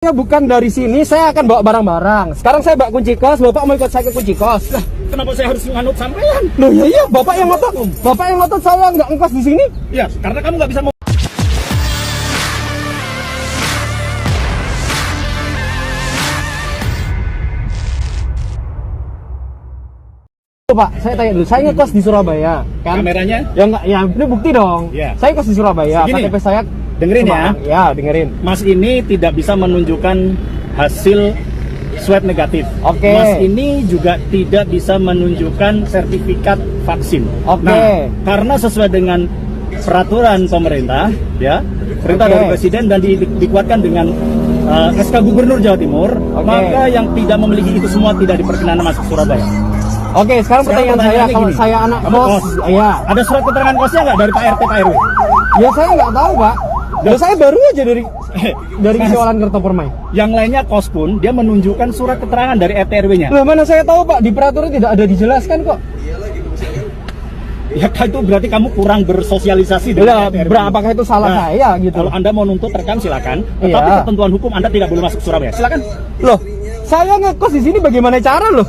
Bukan dari sini, saya akan bawa barang-barang. Sekarang saya bawa kunci kos, Bapak mau ikut saya ke kunci kos. Lah, kenapa saya harus menganut sampean? Loh ya iya, Bapak yang ngotot saya nggak ngekos di sini. Ya, karena kamu nggak bisa Pak, saya tanya dulu, saya ngekos di Surabaya, kan? kameranya. Ya enggak, ya ini bukti dong. Ya. Saya kos di Surabaya, Segini. KTP saya Dengerin ya. Ya, dengerin. Mas ini tidak bisa menunjukkan hasil swab negatif. Oke. Mas ini juga tidak bisa menunjukkan sertifikat vaksin. Oke. Nah, karena sesuai dengan peraturan pemerintah, ya, perintah Oke. dari presiden dan dikuatkan dengan SK Gubernur Jawa Timur, maka yang tidak memiliki itu semua tidak diperkenankan masuk Surabaya. Oke, sekarang pertanyaan saya, pertanyaannya kalau gini. saya anak Kamu kos, ya. Ada surat keterangan kosnya nggak dari Pak RT Pak RW? Ya saya nggak tahu, Pak. Loh, saya baru aja dari Mas, Siwalan Kertopermai. Yang lainnya kos pun dia menunjukkan surat keterangan dari RT RW-nya. Loh, mana saya tahu, Pak, di peraturan tidak ada dijelaskan kok. Ya itu berarti kamu kurang bersosialisasi dengan RT RW. Apakah itu salah saya gitu? Kalau Anda mau nuntut rekam silakan, Iya. tetapi ketentuan hukum Anda tidak boleh masuk Surabaya. Silakan. Loh, saya ngekos di sini bagaimana cara loh?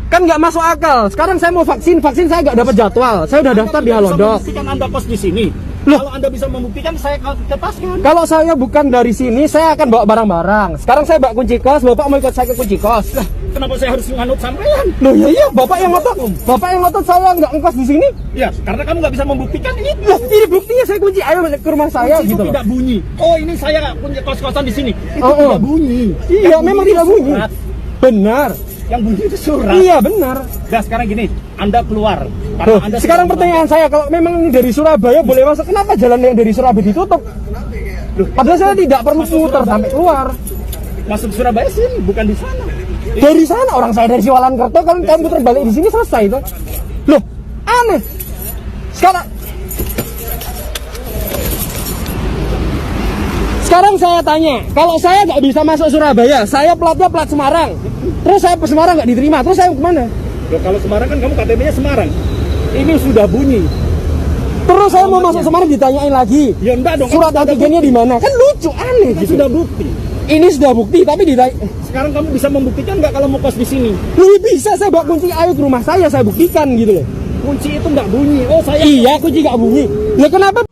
Kan nggak masuk akal. Sekarang saya mau vaksin saya nggak dapat jadwal. Saya udah daftar di Halodoc. Bisa membuktikan Anda kos di sini. Loh. Kalau Anda bisa membuktikan, saya lepaskan. Kalau saya bukan dari sini, saya akan bawa barang-barang. Sekarang saya bawa kunci kos, Bapak mau ikut saya ke kunci kos. Lah, kenapa saya harus menganut sampean? Loh ya iya, Bapak yang ngotot saya nggak ngekos di sini. Ya, karena kamu nggak bisa membuktikan ini. Loh, ini buktinya saya kunci, ayo ke rumah saya Kunci gitu itu loh. tidak bunyi. Oh, ini saya punya kos-kosan di sini. Itu Oh, tidak bunyi. Iya, Yang memang itu tidak bunyi. surat. Benar. Yang bunyi itu surat. Iya, benar. Nah, sekarang gini, Anda keluar. Karena Loh, Anda sekarang sudah pertanyaan saya, kalau memang ini dari Surabaya boleh masuk, kenapa jalan yang dari Surabaya ditutup? Padahal saya tidak perlu muter sampai keluar. masuk Surabaya sini, bukan di sana. Dari sana, orang saya dari Siwalan Kerto, kan kamu muter balik di sini selesai itu. Loh, aneh. Sekarang saya tanya, kalau saya nggak bisa masuk Surabaya, saya platnya plat Semarang, terus saya ke Semarang nggak diterima, terus saya kemana? Loh, kalau Semarang kan kamu KTP-nya Semarang. Ini sudah bunyi. Terus saya mau masuk Semarang ditanyain lagi, Ya enggak dong. surat antigennya di mana? Kan lucu, aneh Kan gitu. sudah bukti. Ini sudah bukti, tapi ditanya, Sekarang kamu bisa membuktikan nggak kalau mau kos di sini? lebih bisa saya bawa kunci, ayo ke rumah saya buktikan gitu loh. Kunci itu nggak bunyi. Oh, saya Iya, kunci nggak bunyi. Ya kenapa